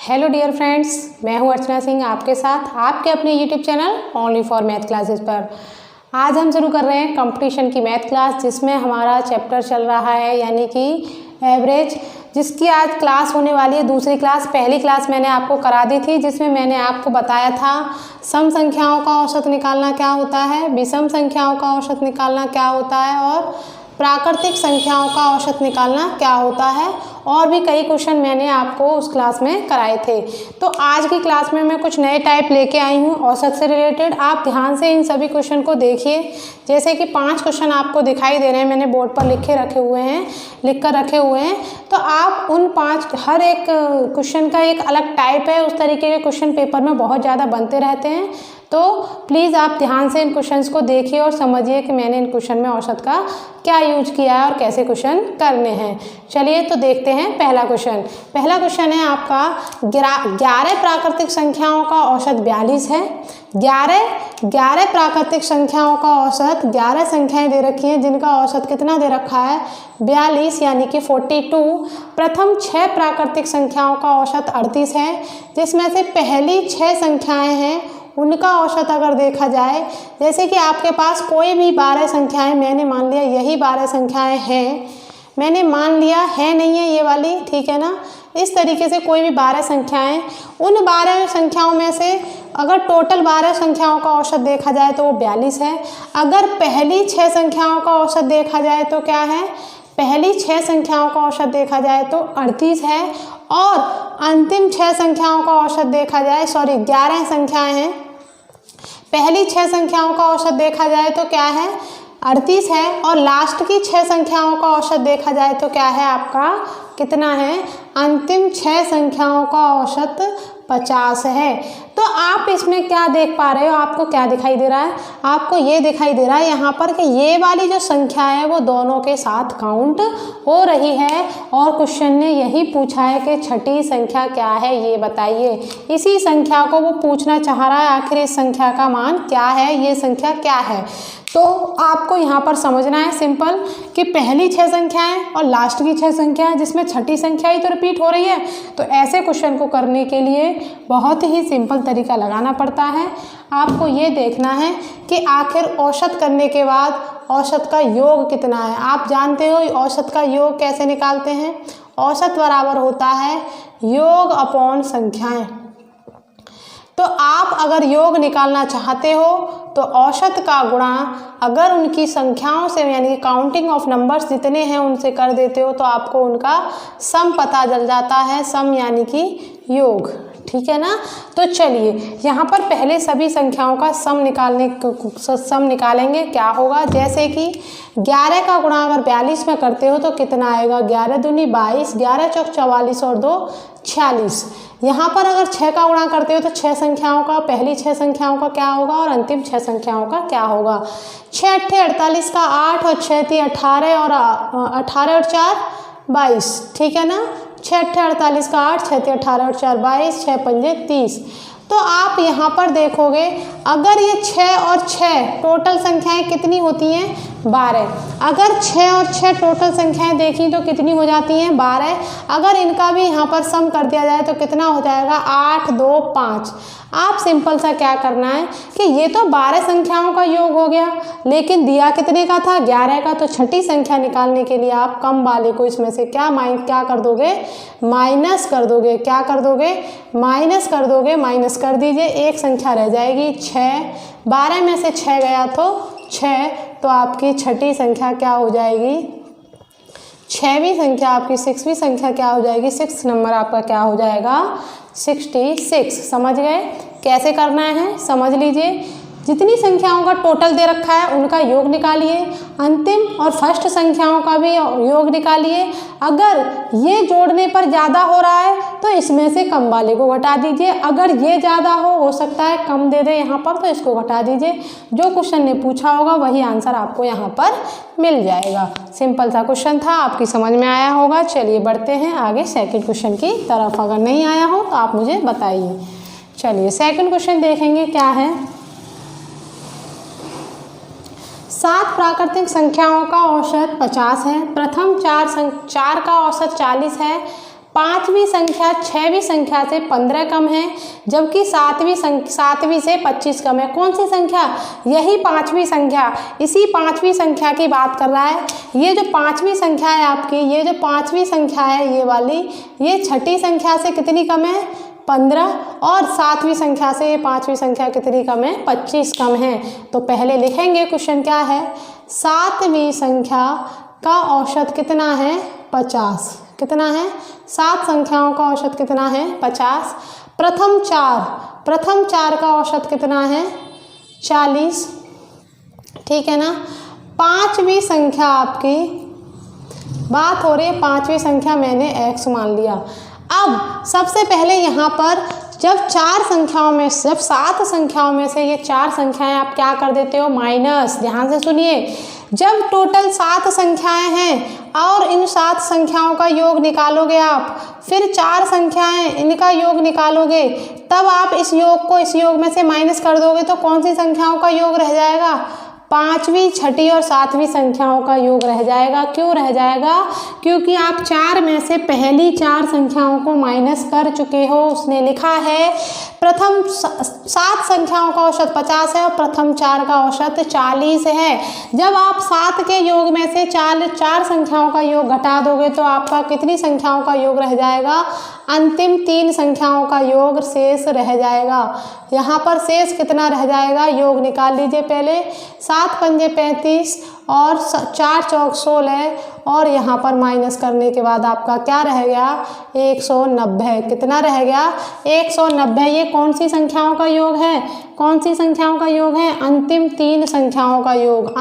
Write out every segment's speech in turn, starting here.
Hello dear friends, मैं हूं अर्चना सिंह आपके साथ आपके अपने YouTube channel only for math classes पर। आज हम शुरू कर रहे हैं कंपटीशन की मैथ क्लास, जिसमें हमारा चैप्टर चल रहा है यानी कि एवरेज, जिसकी आज क्लास होने वाली है दूसरी क्लास। पहली क्लास मैंने आपको करा दी थी, जिसमें मैंने आपको बताया था सम संख्याओं का औसत निकालना क्या होता है, विषम संख्याओं का औसत निकालना क्या होता है और प्राकृतिक संख्याओं का औसत निकालना क्या होता है, और भी कई क्वेश्चन मैंने आपको उस क्लास में कराए थे। तो आज की क्लास में मैं कुछ नए टाइप लेके आई हूँ औसत से रिलेटेड। आप ध्यान से इन सभी क्वेश्चन को देखिए। जैसे कि 5 क्वेश्चन आपको दिखाई दे रहे हैं, मैंने बोर्ड पर लिख कर रखे हुए हैं। तो आप उन 5 हर एक क्वेश्चन का एक अलग टाइप है, उस तरीके के क्वेश्चन पेपर में बहुत ज़्यादा बनते रहते हैं। तो प्लीज़ आप ध्यान से इन क्वेश्चंस को देखिए और समझिए कि मैंने इन क्वेश्चन में औसत का क्या यूज किया है और कैसे क्वेश्चन करने हैं। चलिए तो देखते हैं पहला क्वेश्चन है आपका 11 प्राकृतिक संख्याओं का औसत 42 है। 11 प्राकृतिक संख्याओं का औसत, 11 संख्याएं दे रखी हैं जिनका औसत कितना दे रखा है 42 यानी कि 42। प्रथम 6 प्राकृतिक संख्याओं का औसत 38 है, जिसमें से पहली 6 संख्याएं हैं उनका औसत अगर देखा जाए, जैसे कि आपके पास कोई भी 12 संख्याएं, मैंने मान लिया यही 12 संख्याएं हैं, मैंने मान लिया है नहीं है ये वाली, ठीक है ना। इस तरीके से कोई भी 12 संख्याएं, उन 12 संख्याओं में से अगर टोटल 12 संख्याओं का औसत देखा जाए तो वो 42 है। अगर पहली 6 संख्याओं का औसत देखा जाए तो क्या है, पहली 6 संख्याओं का औसत देखा जाए तो 38 है, और अंतिम 6 संख्याओं का औसत देखा जाए, 11 संख्याएं हैं, पहली 6 संख्याओं का औसत देखा जाए तो क्या है 38 है, और लास्ट की 6 संख्याओं का औसत देखा जाए तो क्या है आपका, कितना है, अंतिम 6 संख्याओं का औसत 50 है। तो आप इसमें क्या देख पा रहे हो, आपको क्या दिखाई दे रहा है, आपको ये दिखाई दे रहा है यहाँ पर कि ये वाली जो संख्या है वो दोनों के साथ काउंट हो रही है, और क्वेश्चन ने यही पूछा है कि छठी संख्या क्या है ये बताइए। इसी संख्या को वो पूछना चाह रहा है, आखिर इस संख्या का मान क्या है, ये संख्या क्या है। तो आपको यहाँ पर समझना है सिंपल कि पहली 6 संख्याएं और लास्ट की 6 संख्याएं, जिसमें छठी संख्या ही तो रिपीट हो रही है। तो ऐसे क्वेश्चन को करने के लिए बहुत ही सिंपल तरीका लगाना पड़ता है। आपको ये देखना है कि आखिर औसत करने के बाद औसत का योग कितना है। आप जानते हो औसत का योग कैसे निकालते हैं, औसत बराबर होता है योग अपॉन संख्याएं। तो आप अगर योग निकालना चाहते हो तो औसत का गुणा अगर उनकी संख्याओं से यानी काउंटिंग ऑफ नंबर्स जितने हैं उनसे कर देते हो तो आपको उनका सम पता चल जाता है, सम यानी कि योग, ठीक है ना। तो चलिए यहाँ पर पहले सभी संख्याओं का सम निकालेंगे। क्या होगा, जैसे कि 11 का गुणा अगर 42 में करते हो तो कितना आएगा, 11 दूनी 22, 11 चौक 44 और 2 46। यहाँ पर अगर 6 का गुणा करते हो तो 6 संख्याओं का, पहली 6 संख्याओं का क्या होगा और अंतिम 6 संख्याओं का क्या होगा। 6 अट्ठे 48 का 8 और 6 ती 18 और 18 और 4 22, ठीक है ना। 6 अट्ठे 48 का 8, 6 ती 18 और 4 22, 6 पंजे 30। तो आप यहाँ पर देखोगे अगर ये 6 और 6 टोटल संख्याएं कितनी होती हैं 12। अगर 6 और 6 टोटल संख्याएं देखी तो कितनी हो जाती हैं 12। अगर इनका भी यहाँ पर सम कर दिया जाए तो कितना हो जाएगा 8 2 5। आप सिंपल सा क्या करना है कि ये तो 12 संख्याओं का योग हो गया, लेकिन दिया कितने का था 11 का। तो छठी संख्या निकालने के लिए आप कम वाले को इसमें से क्या कर दोगे, माइनस कर दोगे। क्या कर दोगे, माइनस कर दोगे। माइनस कर दीजिए, एक संख्या रह जाएगी 6। 12 में से 6 गया तो 6, तो आपकी छठी संख्या क्या हो जाएगी, 6वीं संख्या आपकी 6वीं संख्या क्या हो जाएगी, 6 नंबर आपका क्या हो जाएगा 66। समझ गए कैसे करना है, समझ लीजिए। जितनी संख्याओं का टोटल दे रखा है उनका योग निकालिए, अंतिम और फर्स्ट संख्याओं का भी योग निकालिए। अगर ये जोड़ने पर ज़्यादा हो रहा है तो इसमें से कम वाले को घटा दीजिए। अगर ये ज़्यादा हो सकता है कम दे दे यहाँ पर, तो इसको घटा दीजिए। जो क्वेश्चन ने पूछा होगा वही आंसर आपको यहाँ पर मिल जाएगा। सिंपल सा क्वेश्चन था, आपकी समझ में आया होगा। चलिए बढ़ते हैं आगे सेकंड क्वेश्चन की तरफ। अगर नहीं आया हो तो आप मुझे बताइए। चलिए सेकंड क्वेश्चन देखेंगे क्या है। 7 प्राकृतिक संख्याओं का औसत 50 है। प्रथम 4 का औसत 40 है। पाँचवीं संख्या छठवीं संख्या से 15 कम है, जबकि सातवीं से 25 कम है। कौन सी संख्या? यही पाँचवीं संख्या, इसी पाँचवीं संख्या की बात कर रहा है। ये जो पाँचवीं संख्या है आपकी, ये जो पाँचवीं संख्या है ये वाली, ये छठी संख्या से कितनी कम है? 15, और सातवीं संख्या से ये पाँचवीं संख्या कितनी कम है? 25 कम है। तो पहले लिखेंगे क्वेश्चन क्या है, सातवीं संख्या का औसत कितना है? 50। कितना है? 7 संख्याओं का औसत कितना है? 50। प्रथम चार का औसत कितना है? 40। ठीक है ना। पाँचवीं संख्या आपकी बात हो रही है, पाँचवीं संख्या मैंने x मान लिया। अब सबसे पहले यहाँ पर जब 7 संख्याओं में से ये 4 संख्याएं आप क्या कर देते हो? माइनस। ध्यान से सुनिए, जब टोटल 7 संख्याएं हैं और इन 7 संख्याओं का योग निकालोगे आप, फिर 4 संख्याएं इनका योग निकालोगे, तब आप इस योग में से माइनस कर दोगे तो कौन सी संख्याओं का योग रह जाएगा? पाँचवीं, छठी और सातवीं संख्याओं का योग रह जाएगा। क्यों रह जाएगा? क्योंकि आप 4 में से पहली 4 संख्याओं को माइनस कर चुके हो। उसने लिखा है प्रथम 7 संख्याओं का औसत 50 है और प्रथम 4 का औसत 40 है। जब आप 7 के योग में से 4 संख्याओं का योग घटा दोगे तो आपका कितनी संख्याओं का योग रह जाएगा? अंतिम 3 संख्याओं का योग शेष रह जाएगा। यहाँ पर शेष कितना रह जाएगा? योग निकाल लीजिए पहले। 7 पंजे 35 और 4 चौक 16, और यहाँ पर माइनस करने के बाद आपका क्या रह गया? 190। कितना रह गया? 190। ये कौन सी संख्याओं का योग है? कौन सी संख्याओं का योग है? अंतिम 3 संख्याओं का योग।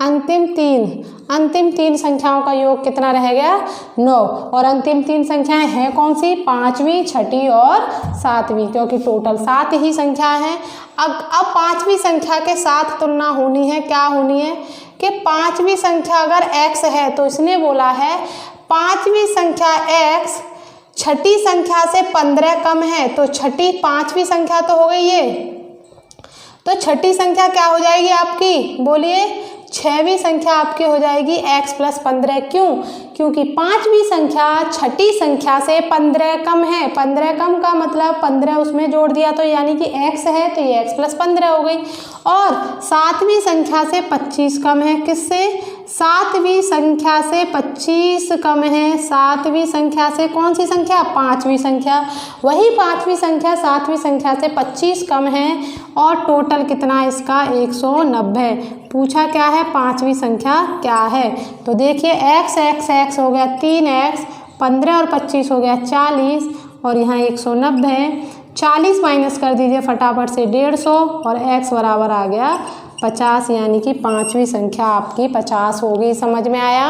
अंतिम तीन संख्याओं का योग कितना रह गया? 9। और अंतिम 3 संख्याएं हैं कौन सी? पाँचवीं, छठी और सातवीं, क्योंकि टोटल 7 ही संख्या है। अब पाँचवीं संख्या के साथ तुलना होनी है। क्या होनी है? कि पाँचवीं संख्या अगर x है तो इसने बोला है पाँचवीं संख्या x छठी संख्या से 15 कम है, तो पाँचवीं संख्या तो हो गई ये, तो छठी संख्या क्या हो जाएगी आपकी? बोलिए। छठवीं संख्या आपकी हो जाएगी x + 15। क्यों? क्योंकि पाँचवीं संख्या छठी संख्या से 15 कम है। 15 कम का मतलब 15 उसमें जोड़ दिया तो यानी कि x है, तो ये x + 15 हो गई। और सातवीं संख्या से 25 कम है। किससे? सातवीं संख्या से 25 कम है। सातवीं संख्या से कौन सी संख्या? पाँचवीं संख्या। वही पाँचवीं संख्या सातवीं संख्या से 25 कम है, और टोटल कितना इसका? 190। पूछा क्या है? पाँचवीं संख्या क्या है? तो देखिए x हो गया 3x, 15 और 25 हो गया 40, और यहाँ 190 है। 40 माइनस कर दीजिए फटाफट से 150, और x बराबर आ गया 50, यानी कि पाँचवीं संख्या आपकी 50 होगी। समझ में आया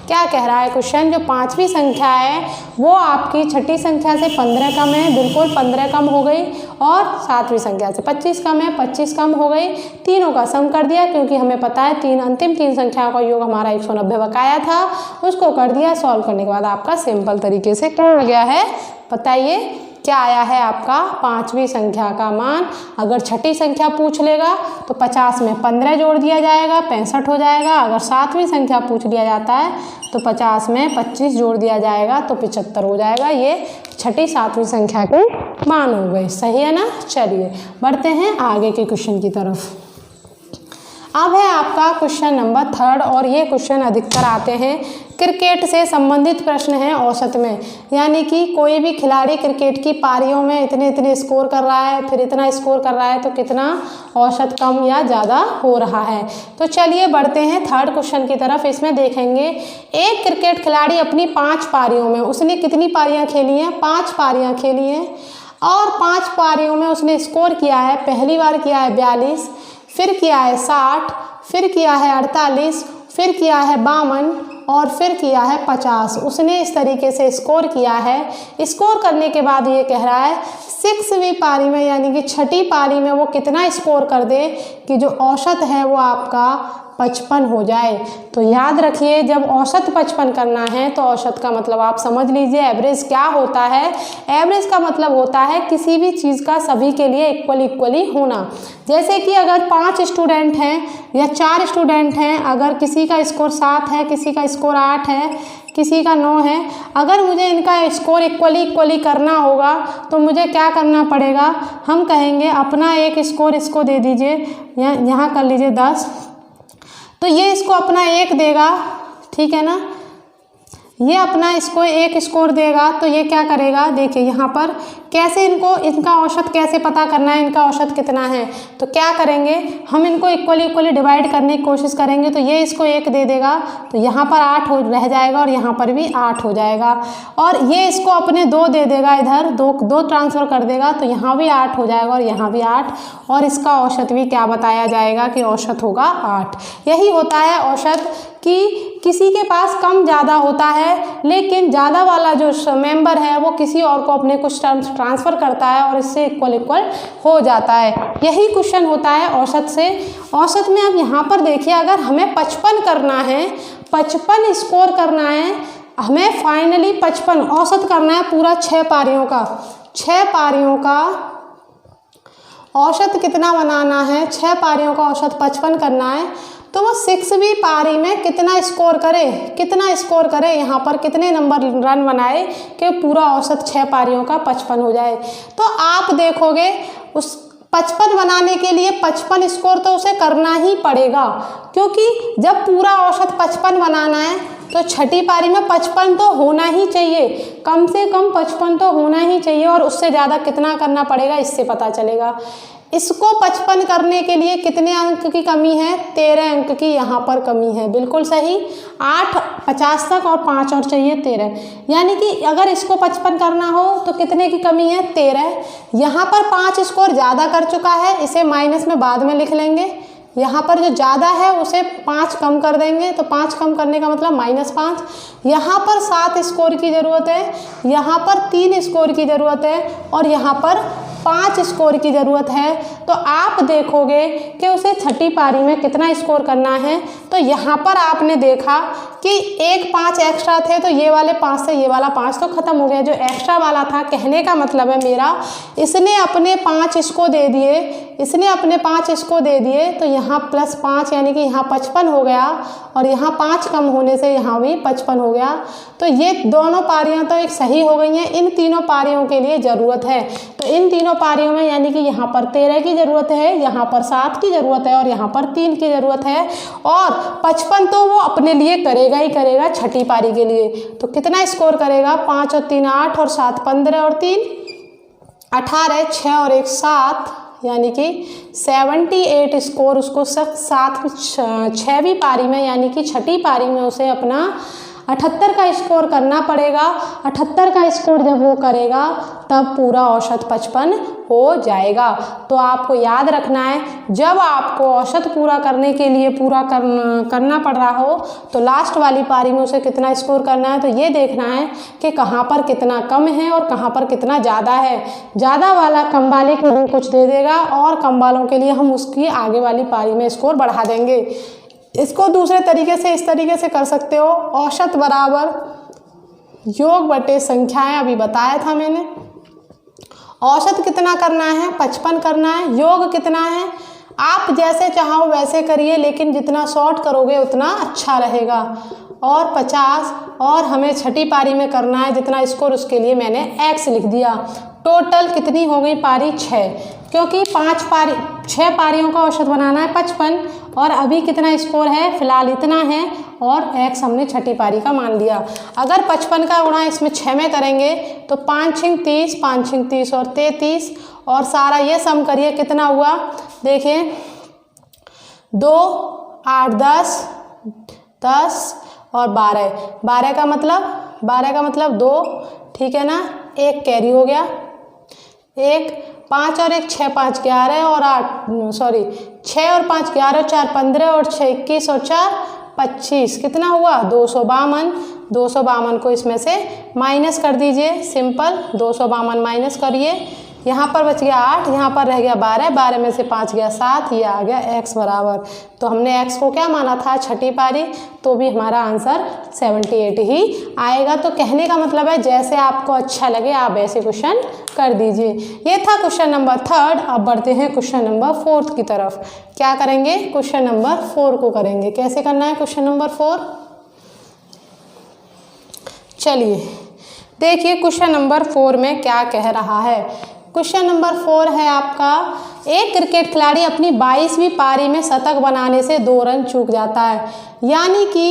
क्या कह रहा है क्वेश्चन? जो पाँचवीं संख्या है वो आपकी छठी संख्या से 15 कम है, बिल्कुल 15 कम हो गई, और सातवीं संख्या से 25 कम है, 25 कम हो गई। तीनों का सम कर दिया, क्योंकि हमें पता है अंतिम 3 संख्याओं का योग हमारा 190 बकाया था, उसको कर दिया। सॉल्व करने के बाद आपका सिंपल तरीके से क्या हो गया है बताइए? क्या आया है आपका? पाँचवीं संख्या का मान। अगर छठी संख्या पूछ लेगा तो 50 में 15 जोड़ दिया जाएगा, 65 हो जाएगा। अगर सातवीं संख्या पूछ लिया जाता है तो 50 में 25 जोड़ दिया जाएगा तो 75 हो जाएगा। ये छठी सातवीं संख्या के मान हो गए। सही है ना? चलिए बढ़ते हैं आगे के क्वेश्चन की तरफ। अब है आपका क्वेश्चन नंबर 3, और ये क्वेश्चन अधिकतर आते हैं क्रिकेट से संबंधित प्रश्न हैं औसत में, यानी कि कोई भी खिलाड़ी क्रिकेट की पारियों में इतने स्कोर कर रहा है, फिर इतना स्कोर कर रहा है, तो कितना औसत कम या ज़्यादा हो रहा है। तो चलिए बढ़ते हैं 3rd क्वेश्चन की तरफ। इसमें देखेंगे एक क्रिकेट खिलाड़ी अपनी 5 पारियों में, उसने कितनी पारियाँ खेली हैं? 5 पारियाँ खेली हैं, और 5 पारियों में उसने स्कोर किया है। पहली बार किया है 42, फिर किया है 60, फिर किया है 48, फिर किया है 52, और फिर किया है 50। उसने इस तरीके से स्कोर किया है। स्कोर करने के बाद ये कह रहा है 6वीं पारी में, यानी कि छठी पारी में वो कितना स्कोर कर दे कि जो औसत है वो आपका 55 हो जाए। तो याद रखिए, जब औसत 55 करना है तो औसत का मतलब आप समझ लीजिए एवरेज क्या होता है। एवरेज का मतलब होता है किसी भी चीज़ का सभी के लिए इक्वली होना। जैसे कि अगर 5 स्टूडेंट हैं या 4 स्टूडेंट हैं, अगर किसी का स्कोर 7 है, किसी का स्कोर 8 है, किसी का 9 है। अगर मुझे इनका स्कोर इक्वली करना होगा तो मुझे क्या करना पड़ेगा, हम कहेंगे अपना एक स्कोर इसको दे दीजिए, यहाँ कर लीजिए 10, तो ये इसको अपना 1 देगा, ठीक है ना, ये अपना इसको 1 स्कोर देगा। तो ये क्या करेगा, देखिए यहाँ पर कैसे इनका औसत कैसे पता करना है, इनका औसत कितना है। तो क्या करेंगे, हम इनको इक्वली डिवाइड करने की कोशिश करेंगे। तो ये इसको 1 दे देगा, तो यहाँ पर 8 रह जाएगा और यहाँ पर भी 8 हो जाएगा। और ये इसको अपने 2 दे देगा, इधर 2 ट्रांसफ़र कर देगा, तो यहाँ भी 8 हो जाएगा और यहाँ भी 8। और इसका औसत भी क्या बताया जाएगा कि औसत होगा 8। यही होता है औसत, कि किसी के पास कम ज़्यादा होता है लेकिन ज़्यादा वाला जो मेंबर है वो किसी और को अपने कुछ टर्म्स ट्रांसफ़र करता है और इससे इक्वल हो जाता है। यही क्वेश्चन होता है औसत से। औसत में अब यहाँ पर देखिए, अगर हमें 55 करना है, 55 स्कोर करना है, हमें फाइनली 55 औसत करना है पूरा 6 पारियों का। 6 पारियों का औसत कितना बनाना है, 6 पारियों का औसत 55 करना है। तो वो 6वीं पारी में कितना स्कोर करे, यहाँ पर कितने नंबर रन बनाए कि पूरा औसत 6 पारियों का 55 हो जाए। तो आप देखोगे उस 55 बनाने के लिए 55 स्कोर तो उसे करना ही पड़ेगा, क्योंकि जब पूरा औसत 55 बनाना है तो छठी पारी में 55 तो होना ही चाहिए, कम से कम 55 तो होना ही चाहिए। और उससे ज़्यादा कितना करना पड़ेगा इससे पता चलेगा। इसको 55 करने के लिए कितने अंक की कमी है, 13 अंक की यहाँ पर कमी है, बिल्कुल सही। 8 50 तक और 5 और चाहिए 13, यानी कि अगर इसको 55 करना हो तो कितने की कमी है, 13। यहाँ पर 5 स्कोर ज़्यादा कर चुका है, इसे माइनस में बाद में लिख लेंगे। यहाँ पर जो ज़्यादा है उसे 5 कम कर देंगे, तो 5 कम करने का मतलब -5। यहाँ पर 7 स्कोर की ज़रूरत है, यहाँ पर 3 स्कोर की ज़रूरत है और यहाँ पर 5 स्कोर की ज़रूरत है। तो आप देखोगे कि उसे छठी पारी में कितना स्कोर करना है। तो यहाँ पर आपने देखा कि 1 5 एक्स्ट्रा थे, तो ये वाले 5 से ये वाला 5 तो ख़त्म हो गया। जो एक्स्ट्रा वाला था, कहने का मतलब है मेरा, इसने अपने 5 इसको दे दिए, तो यहाँ +5 यानी कि यहाँ 55 हो गया और यहाँ 5 कम होने से यहाँ भी 55 हो गया। तो ये दोनों पारियाँ तो एक सही हो गई हैं। इन तीनों पारियों के लिए ज़रूरत है, तो इन तीनों पारियों में यानी कि यहाँ पर 13 की ज़रूरत है, यहाँ पर 7 की ज़रूरत है और यहाँ पर 3 की ज़रूरत है। और 55 तो वो अपने लिए करेगा ही करेगा छठी पारी के लिए। तो कितना स्कोर करेगा, 5 और 3 8 और 7 15 और 3 18, 6 और 1 7, यानी कि 78 स्कोर उसको 6वीं पारी में यानी कि छठी पारी में उसे अपना 78 का स्कोर करना पड़ेगा। 78 का स्कोर जब वो करेगा तब पूरा औसत 55 हो जाएगा। तो आपको याद रखना है, जब आपको औसत पूरा करने के लिए करना पड़ रहा हो तो लास्ट वाली पारी में उसे कितना स्कोर करना है, तो ये देखना है कि कहाँ पर कितना कम है और कहाँ पर कितना ज़्यादा है। ज़्यादा वाला कम वाले के लिए कुछ दे देगा और कम वालों के लिए हम उसकी आगे वाली पारी में स्कोर बढ़ा देंगे। इसको दूसरे तरीके से इस तरीके से कर सकते हो, औसत बराबर योग बटे संख्याएं, अभी बताया था मैंने। औसत कितना करना है, 55 करना है। योग कितना है, आप जैसे चाहो वैसे करिए, लेकिन जितना शॉर्ट करोगे उतना अच्छा रहेगा। और 50 और हमें छठी पारी में करना है जितना स्कोर, उसके लिए मैंने x लिख दिया। टोटल कितनी हो गई पारी, 6, क्योंकि 6 पारियों का औसत बनाना है 55 और अभी कितना स्कोर है, फिलहाल इतना है और x हमने छठी पारी का मान लिया। अगर 55 का गुणा इसमें 6 में करेंगे तो 5 6 30, 5 6 30 और 33 और सारा ये सम करिए कितना हुआ, देखिए 2 8 10 और 12 का मतलब 2, ठीक है ना, 1 कैरी हो गया, 1 5 और 1 6 5 11 और 6 और 5 11 4 15 और 6 21 और 4 25, कितना हुआ 252। 252 को इसमें से माइनस कर दीजिए, सिंपल 252 माइनस करिए, यहाँ पर बच गया 8, यहाँ पर रह गया 12 में से 5 गया 7, ये आ गया x बराबर। तो हमने x को क्या माना था, छठी पारी, तो भी हमारा आंसर 78 ही आएगा। तो कहने का मतलब है जैसे आपको अच्छा लगे आप ऐसे क्वेश्चन कर दीजिए। ये था क्वेश्चन नंबर 3। अब बढ़ते हैं क्वेश्चन नंबर 4 की तरफ। क्या करेंगे, क्वेश्चन नंबर 4 को करेंगे। कैसे करना है क्वेश्चन नंबर 4, चलिए देखिए क्वेश्चन नंबर 4 में क्या कह रहा है। क्वेश्चन नंबर 4 है आपका, एक क्रिकेट खिलाड़ी अपनी 22वीं पारी में शतक बनाने से 2 रन चूक जाता है। यानी कि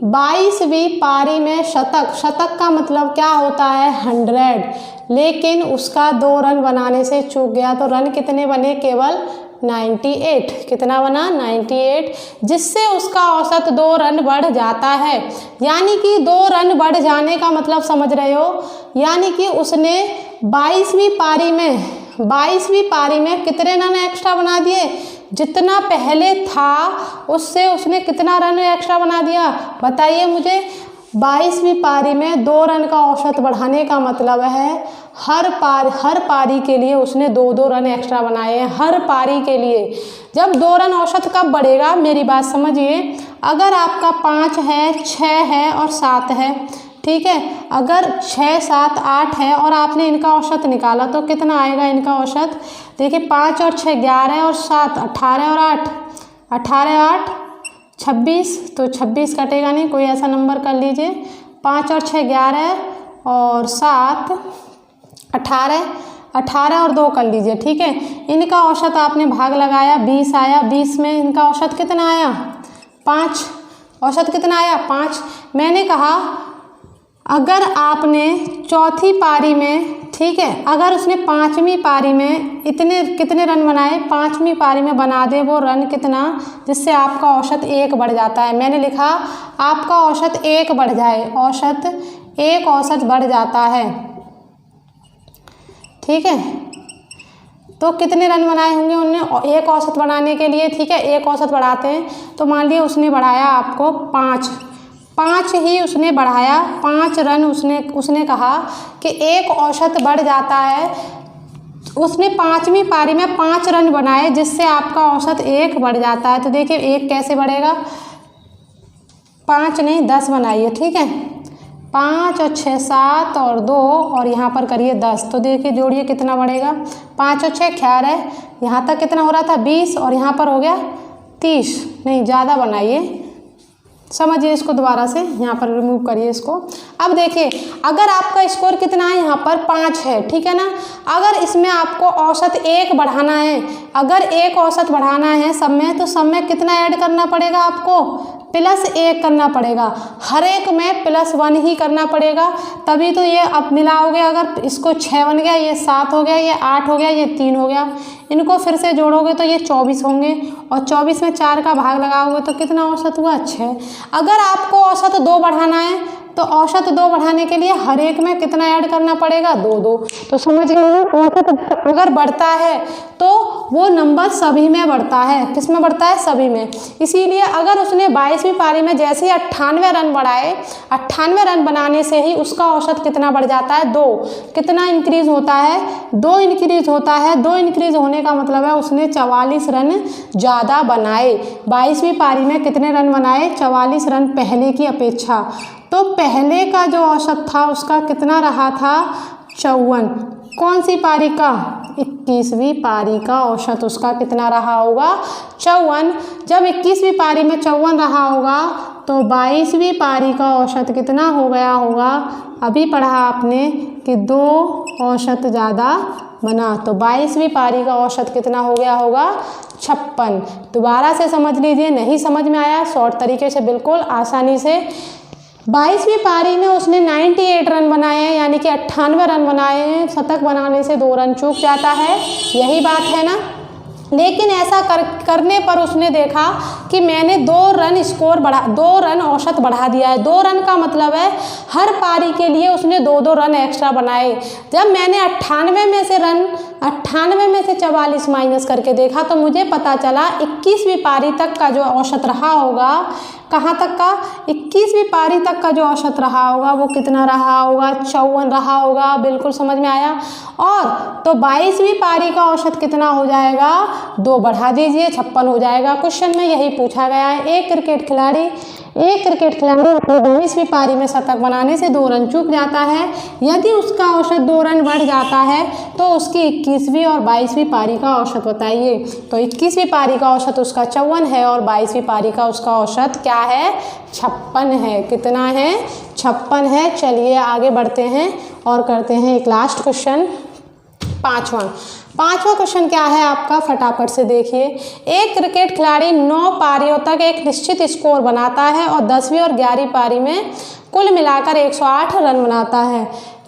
22वीं पारी में शतक का मतलब क्या होता है 100, लेकिन उसका 2 रन बनाने से चूक गया तो रन कितने बने, केवल 98। कितना बना, 98, जिससे उसका औसत 2 रन बढ़ जाता है। यानी कि 2 रन बढ़ जाने का मतलब समझ रहे हो, यानी कि उसने 22वीं पारी में कितने रन एक्स्ट्रा बना दिए, जितना पहले था उससे उसने कितना रन एक्स्ट्रा बना दिया, बताइए मुझे। 22वीं पारी में 2 रन का औसत बढ़ाने का मतलब है हर पारी के लिए उसने 2-2 रन एक्स्ट्रा बनाए हैं, हर पारी के लिए। जब 2 रन औसत कब बढ़ेगा, मेरी बात समझिए। अगर आपका 5 है, 6 है और 7 है, ठीक है, अगर 6, 7, 8 है और आपने इनका औसत निकाला तो कितना आएगा इनका औसत। देखिए 5 और 6 11 और 7 18 और 8 18 8 26, तो 26 कटेगा नहीं, कोई ऐसा नंबर कर लीजिए। 5 और 6 11 और 7 18 18 और 2 कर लीजिए, ठीक है। इनका औसत आपने भाग लगाया, 20 आया। 20 में इनका औसत कितना आया, 5। औसत कितना आया, 5। मैंने कहा अगर आपने चौथी पारी में, ठीक है, अगर उसने 5वीं पारी में कितने रन बनाए, 5वीं पारी में बना दे वो रन कितना, जिससे आपका औसत 1 बढ़ जाता है। मैंने लिखा आपका औसत 1 बढ़ जाए, औसत बढ़ जाता है, ठीक है। तो कितने रन बनाए होंगे उन्होंने 1 औसत बढ़ाने के लिए, ठीक है। 1 औसत बढ़ाते हैं तो मान लिया उसने बढ़ाया आपको 5 ही उसने बढ़ाया, 5 रन उसने कहा कि 1 औसत बढ़ जाता है। उसने 5वीं पारी में 5 रन बनाए जिससे आपका औसत 1 बढ़ जाता है। तो देखिए 1 कैसे बढ़ेगा, 5 नहीं 10 बनाइए, ठीक है। 5 और 6 7 और 2 और यहाँ पर करिए 10, तो देखिए जोड़िए कितना बढ़ेगा, 5 और 6 ख्याल है, यहाँ तक कितना हो रहा था 20 और यहाँ पर हो गया 30, नहीं ज़्यादा बनाइए, समझिए इसको दोबारा से, यहाँ पर रिमूव करिए इसको। अब देखिए अगर आपका स्कोर कितना है, यहाँ पर 5 है, ठीक है ना। अगर इसमें आपको औसत 1 बढ़ाना है, अगर 1 औसत बढ़ाना है सब में, तो सब में कितना ऐड करना पड़ेगा आपको, +1 करना पड़ेगा। हर एक में +1 ही करना पड़ेगा, तभी तो ये अब मिलाओगे। अगर इसको 6 बन गया, ये 7 हो गया, ये 8 हो गया, ये 3 हो गया, इनको फिर से जोड़ोगे तो ये 24 होंगे और 24 में 4 का भाग लगाओगे तो कितना औसत हुआ, 6। अगर आपको औसत 2 बढ़ाना है तो औसत 2 बढ़ाने के लिए हर एक में कितना ऐड करना पड़ेगा, 2-2। तो समझ गए, औसत अगर बढ़ता है तो वो नंबर सभी में बढ़ता है। किस में बढ़ता है, सभी में। इसीलिए अगर उसने 22वीं पारी में जैसे 98 रन बढ़ाए, 98 रन बनाने से ही उसका औसत कितना बढ़ जाता है, 2। कितना इंक्रीज होता है, 2 इंक्रीज होता है। 2 इंक्रीज होने का मतलब है उसने 44 रन ज़्यादा बनाए। 22वीं पारी में कितने रन बनाए, 44 रन पहले की अपेक्षा। तो पहले का जो औसत था उसका कितना रहा था, 54। कौन सी पारी का, 21वीं पारी का औसत उसका कितना रहा होगा, 54। जब 21वीं पारी में 54 रहा होगा तो 22वीं पारी का औसत कितना हो गया होगा, अभी पढ़ा आपने कि 2 औसत ज़्यादा बना, तो 22वीं पारी का औसत कितना हो गया होगा, 56। दोबारा से समझ लीजिए, नहीं समझ में आया शॉर्ट तरीके से बिल्कुल आसानी से। 22वीं पारी में उसने 98 रन बनाए हैं, यानी कि 98 रन बनाए हैं। शतक बनाने से 2 रन चूक जाता है, यही बात है ना। लेकिन ऐसा करने पर उसने देखा कि मैंने 2 रन औसत बढ़ा दिया है। 2 रन का मतलब है हर पारी के लिए उसने 2-2 रन एक्स्ट्रा बनाए। जब मैंने 98 में से 44 माइनस करके देखा तो मुझे पता चला 21वीं पारी तक का जो औसत रहा होगा, कहाँ तक का, 21वीं पारी तक का जो औसत रहा होगा वो कितना रहा होगा, 54 रहा होगा। बिल्कुल समझ में आया। और तो 22वीं पारी का औसत कितना हो जाएगा, 2 बढ़ा दीजिए, 56 हो जाएगा। क्वेश्चन में यही पूछा गया है। एक क्रिकेट खिलाड़ी एक क्रिकेट खिलाड़ी अपनी 22वीं पारी में शतक बनाने से 2 रन चूक जाता है। यदि उसका औसत 2 रन बढ़ जाता है तो उसकी 21वीं और 22वीं पारी का औसत बताइए। तो 21वीं पारी का औसत उसका 54 है और 22वीं पारी का उसका औसत क्या है? 56 है। कितना है? 56 है। चलिए आगे बढ़ते हैं और करते हैं एक लास्ट क्वेश्चन, पांचवा क्वेश्चन क्या है आपका, फटाफट से देखिए। एक क्रिकेट खिलाड़ी 9 पारियों तक एक निश्चित स्कोर बनाता है और 10वीं और 11वीं पारी में कुल मिलाकर 108 रन बनाता है।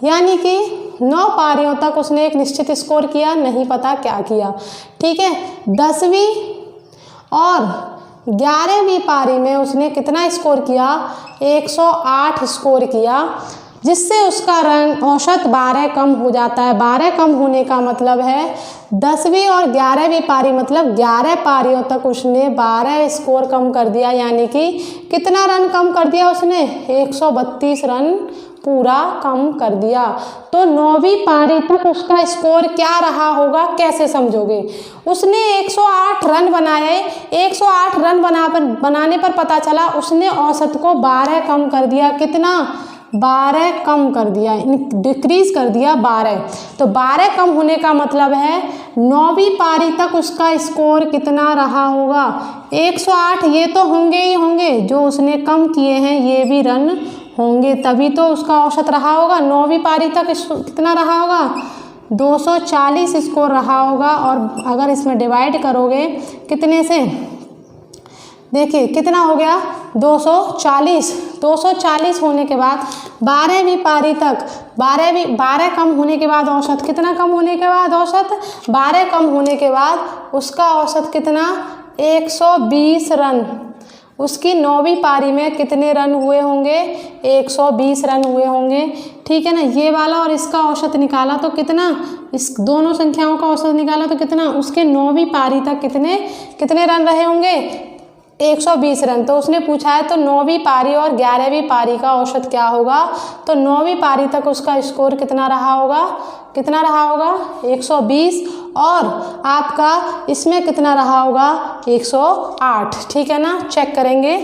यानी कि 9 पारियों तक उसने एक निश्चित स्कोर किया, नहीं पता क्या किया। ठीक है, 10वीं और 11वीं पारी में उसने कितना स्कोर किया? 108 स्कोर किया, जिससे उसका रन औसत 12 कम हो जाता है। 12 कम होने का मतलब है 10वीं और 11वीं पारी, मतलब 11 पारियों तक उसने 12 स्कोर कम कर दिया। यानी कि कितना रन कम कर दिया उसने? 132 रन पूरा कम कर दिया। तो 9वीं पारी तक उसका स्कोर क्या रहा होगा, कैसे समझोगे? उसने 108 रन बनाए, 108 रन बनाने पर पता चला उसने औसत को 12 कम कर दिया। कितना? 12 कम कर दिया, डिक्रीज कर दिया 12। तो 12 कम होने का मतलब है 9वीं पारी तक उसका स्कोर कितना रहा होगा? 108। ये तो होंगे ही होंगे, जो उसने कम किए हैं ये भी रन होंगे, तभी तो उसका औसत रहा होगा। 9वीं पारी तक कितना रहा होगा? 240 स्कोर रहा होगा। और अगर इसमें डिवाइड करोगे कितने से, देखिए कितना हो गया? 240। 240 होने के बाद 12वीं पारी तक 12 कम होने के बाद औसत कितना कम होने के बाद औसत? 12 कम होने के बाद उसका औसत कितना? 120 रन। उसकी 9वीं पारी में कितने रन हुए होंगे? 120 रन हुए होंगे। ठीक है ना, ये वाला और इसका औसत निकाला तो कितना, इस दोनों संख्याओं का औसत निकाला तो कितना, उसके 9वीं पारी तक कितने रन रहे होंगे? 120 रन। तो उसने पूछा है तो 9वीं पारी और 11वीं पारी का औसत क्या होगा? तो 9वीं पारी तक उसका स्कोर कितना रहा होगा? 120। और आपका इसमें कितना रहा होगा? 108। ठीक है ना, चेक करेंगे।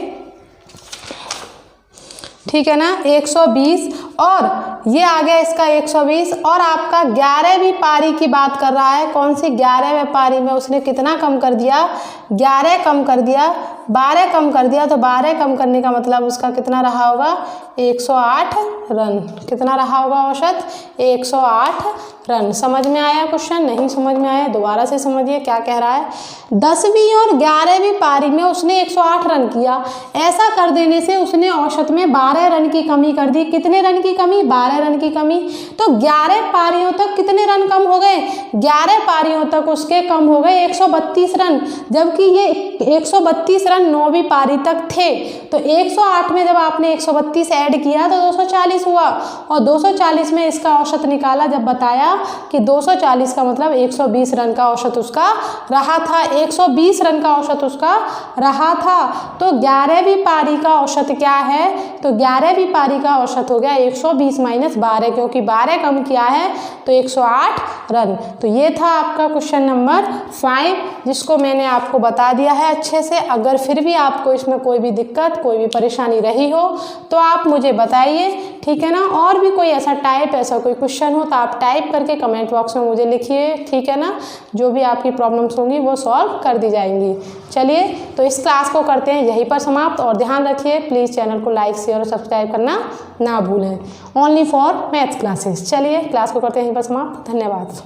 ठीक है ना, 120 और ये आ गया इसका 120। और आपका 11वीं पारी की बात कर रहा है। कौन सी? 11वीं पारी में उसने कितना कम कर दिया? 11 कम कर दिया, 12 कम कर दिया। तो 12 कम करने का मतलब उसका कितना रहा होगा? 108 रन। कितना रहा होगा औसत? 108 रन। समझ में आया क्वेश्चन? नहीं समझ में आया? दोबारा से समझिए क्या कह रहा है। 10वीं और 11वीं पारी में उसने 108 रन किया। ऐसा कर देने से उसने औसत में 12 रन की कमी कर दी। कितने रन की कमी? 12 रन की कमी। तो 11 पारियों तक कितने रन कम हो गए? 11 पारियों तक उसके कम हो गए 132 रन, जबकि ये 132 रन 9वीं पारी तक थे। तो 108 में जब आपने 132 ऐड किया तो 240 हुआ, और 240 में इसका औसत निकाला जब बताया कि 240 का मतलब 120 रन का औसत उसका रहा था। 120 रन का औसत उसका रहा था। तो 11वीं पारी का औसत क्या है? तो 11वीं पारी का औसत हो गया 120 माइनस 12, क्योंकि 12 कम किया है तो 108 रन। तो ये था आपका क्वेश्चन नंबर 5, जिसको मैंने आपको बता दिया है अच्छे से। अगर फिर भी आपको इसमें कोई भी दिक्कत, कोई भी परेशानी रही हो तो आप मुझे बताइए। ठीक है ना, और भी कोई ऐसा कोई क्वेश्चन हो तो आप टाइप करके कमेंट बॉक्स में मुझे लिखिए। ठीक है ना, जो भी आपकी प्रॉब्लम्स होंगी वो सॉल्व कर दी जाएंगी। चलिए तो इस क्लास को करते हैं यहीं पर समाप्त, और ध्यान रखिए प्लीज़ चैनल को लाइक, शेयर और सब्सक्राइब करना ना भूलें। Only for maths classes. चलिए क्लास को करते हैं यहीं पर समाप्त। धन्यवाद।